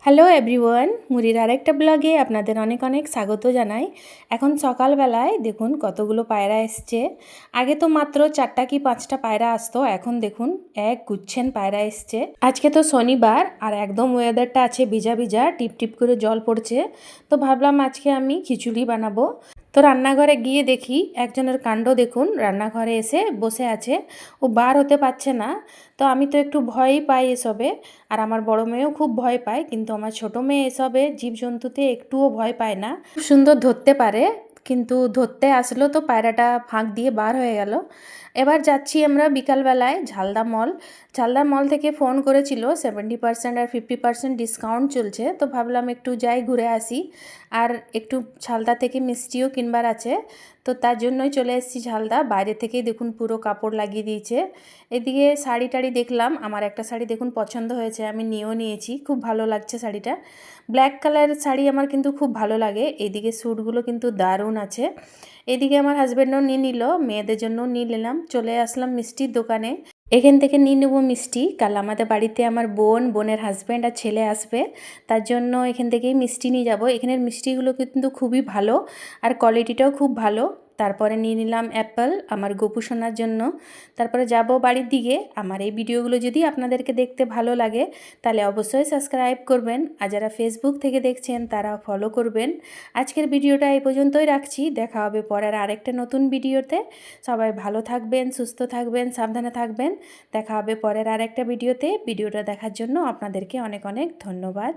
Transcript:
Hello everyone, মুড়ির আরেকটা ব্লগে আপনাদের অনেক অনেক স্বাগত জানাই। এখন সকালবেলায় দেখুন কতগুলো পায়রা এসছে। আগে তো মাত্র 4টা কি 5টা পায়রা আসতো, এখন দেখুন এক গুচ্ছেন পায়রা এসছে। আজকে তো শনিবার আর একদম ওয়েদারটা আছে ভিজা ভিজা, টিপ টিপ করে জল পড়ছে। তো ভাবলাম আজকে আমি খিচুড়ি বানাবো। তো রান্নাঘরে গিয়ে দেখি একজনের কাণ্ড দেখুন, রান্নাঘরে এসে বসে আছে, ও বার হতে পারছে না। তো আমি তো একটু ভয়ই পাই এসবে, আর আমার বড় মেয়েও খুব ভয় পায়, কিন্তু আমার ছোট মেয়ে এসবে জীবজন্তুতে একটুও ভয় পায় না, খুব সুন্দর ধরতে পারে। কিন্তু ধরতে আসলো তো পায়রাটা ফাঁক দিয়ে বার হয়ে গেল। এবার যাচ্ছি আমরা বিকালবেলায় ঝালদা মল থেকে ফোন করেছিল, 70% আর 50% ডিসকাউন্ট চলছে। তো ভাবলাম একটু যাই ঘুরে আসি, আর একটু ঝালদা থেকে মিষ্টিও কিনবার আছে। তো তার জন্যই চলে এসেছি ঝালদা। বাইরে থেকেই দেখুন পুরো কাপড় লাগিয়ে দিয়েছে। এদিকে শাড়ি টাড়ি দেখলাম, আমার একটা শাড়ি দেখুন পছন্দ হয়েছে, আমি নিয়েও নিয়েছি, খুব ভালো লাগছে শাড়িটা। ব্ল্যাক কালারের শাড়ি আমার কিন্তু খুব ভালো লাগে। এইদিকে স্যুটগুলো কিন্তু দারুণ আছে। এদিকে আমার হাজব্যান্ডও নিয়ে নিল, মেয়েদের জন্য নিয়ে নিলাম। চলে আসলাম মিষ্টির দোকানে, এখান থেকে নিয়ে নেবো মিষ্টি। কাল আমাদের বাড়িতে আমার বোনের হাজব্যান্ড আর ছেলে আসবে, তার জন্য এখান থেকেই মিষ্টি নিয়ে যাব। এখানের মিষ্টিগুলো কিন্তু খুবই ভালো, আর কোয়ালিটিটাও খুব ভালো। তারপরে নিয়ে নিলাম অ্যাপেল আমার গোপু সোনার জন্য। তারপরে যাব বাড়ির দিকে। আমার এই ভিডিওগুলো যদি আপনাদেরকে দেখতে ভালো লাগে তাহলে অবশ্যই সাবস্ক্রাইব করবেন, আর যারা ফেসবুক থেকে দেখছেন তারা ফলো করবেন। আজকের ভিডিওটা এই পর্যন্তই রাখছি, দেখা হবে পরের আরেকটা নতুন ভিডিওতে। সবাই ভালো থাকবেন, সুস্থ থাকবেন, সাবধানে থাকবেন। দেখা হবে পরের আরেকটা ভিডিওতে। ভিডিওটা দেখার জন্য আপনাদেরকে অনেক অনেক ধন্যবাদ।